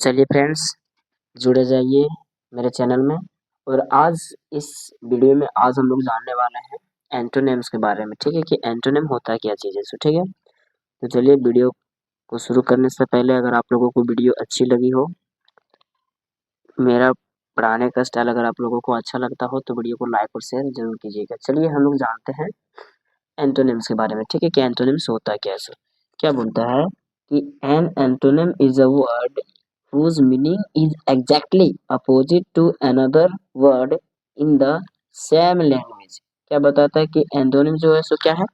चलिए फ्रेंड्स, जुड़े जाइए मेरे चैनल में। और आज इस वीडियो में आज हम लोग जानने वाले हैं एंटोनिम्स के बारे में। ठीक है कि एंटोनिम होता है क्या चीज़ है। ठीक है, तो चलिए वीडियो को शुरू करने से पहले अगर आप लोगों को वीडियो अच्छी लगी हो, मेरा पढ़ाने का स्टाइल अगर आप लोगों को अच्छा लगता हो तो वीडियो को लाइक और शेयर जरूर कीजिएगा। चलिए हम लोग जानते हैं एंटोनिम्स के बारे में। ठीक है कि एंटोनिम्स होता है क्या। सर क्या बोलता है कि an antonym is a word whose meaning is exactly opposite to another word in the same language। क्या बताता है कि एंटोनिम जो है सो क्या है।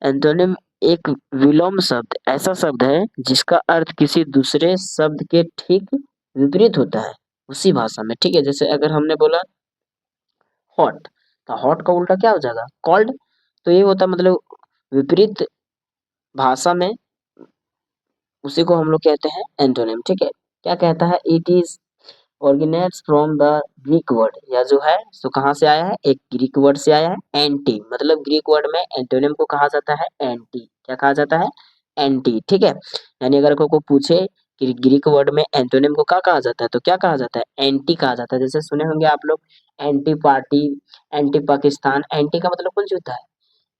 एंटोनिम एक विलोम शब्द, ऐसा शब्द है जिसका अर्थ किसी दूसरे शब्द के ठीक विपरीत होता है उसी भाषा में। ठीक है, जैसे अगर हमने बोला हॉट, तो हॉट का उल्टा क्या हो जाएगा, कॉल्ड। तो ये होता मतलब विपरीत भाषा में उसी को हम लोग कहते हैं एंटोनिम। ठीक है, क्या कहता है, it is originates from the Greek word, या जो है सो कहाँ से आया है, एक ग्रीक वर्ड से आया है एंटी। मतलब ग्रीक वर्ड में एंटोनिम को कहा जाता है एंटी। क्या कहा जाता है, एंटी। ठीक है, यानी अगर कोई पूछे कि ग्रीक वर्ड में एंटोनिम को क्या कहा जाता है तो क्या कहा जाता है, एंटी कहा जाता है। जैसे सुने होंगे आप लोग anti party, anti Pakistan. Anti का मतलब कौन सी होता है,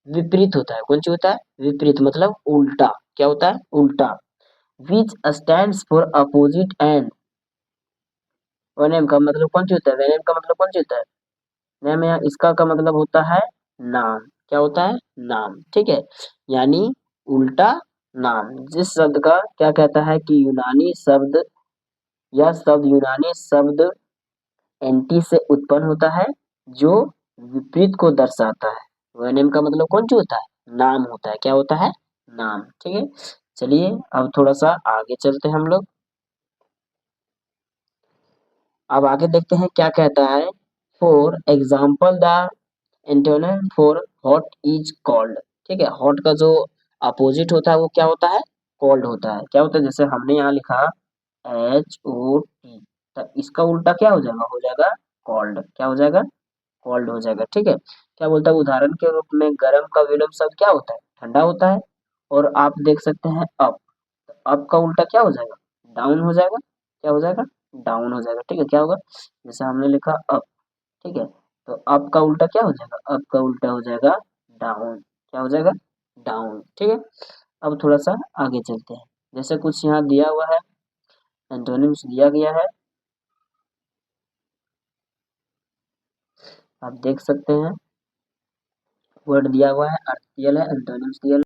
विपरीत होता है। कौन सी होता है, विपरीत मतलब उल्टा। क्या होता है, उल्टा। Which stands for opposite end. Venom का मतलब कौन सी होता है, वेनेम का मतलब कौन सी होता है, नेम या इसका का मतलब होता है नाम। क्या होता है, नाम। ठीक है, यानी उल्टा नाम। जिस शब्द का क्या कहता है कि यूनानी शब्द या शब्द यूनानी शब्द एंटी से उत्पन्न होता है जो विपरीत को दर्शाता है। वेनेम का मतलब कौन सी होता है, नाम होता है। क्या होता है, नाम। ठीक है, चलिए अब थोड़ा सा आगे चलते हैं हम लोग। अब आगे देखते हैं क्या कहता है। For example the antonym for hot is cold. ठीक है, हॉट का जो अपोजिट होता है वो क्या होता है, कोल्ड होता है। क्या होता है, जैसे हमने यहाँ लिखा HOT, तो इसका उल्टा क्या हो जाएगा, हो जाएगा कोल्ड। क्या हो जाएगा, कोल्ड हो जाएगा। ठीक है, क्या बोलता है, उदाहरण के रूप में गर्म का विलोम शब्द क्या होता है, ठंडा होता है। और आप देख सकते हैं अप, अप का उल्टा क्या हो जाएगा, डाउन हो जाएगा। क्या हो जाएगा, डाउन हो जाएगा। ठीक है, क्या होगा, जैसे हमने लिखा अप। ठीक है, तो अप का उल्टा क्या हो जाएगा, अप का उल्टा हो जाएगा डाउन। क्या हो जाएगा, डाउन। ठीक है, अब थोड़ा सा आगे चलते हैं। जैसे कुछ यहाँ दिया हुआ है, एंटोनिम्स दिया गया है, आप देख सकते हैं। वर्ड दिया हुआ है, अर्थ दिया है, एंटोनिम्स दिया है।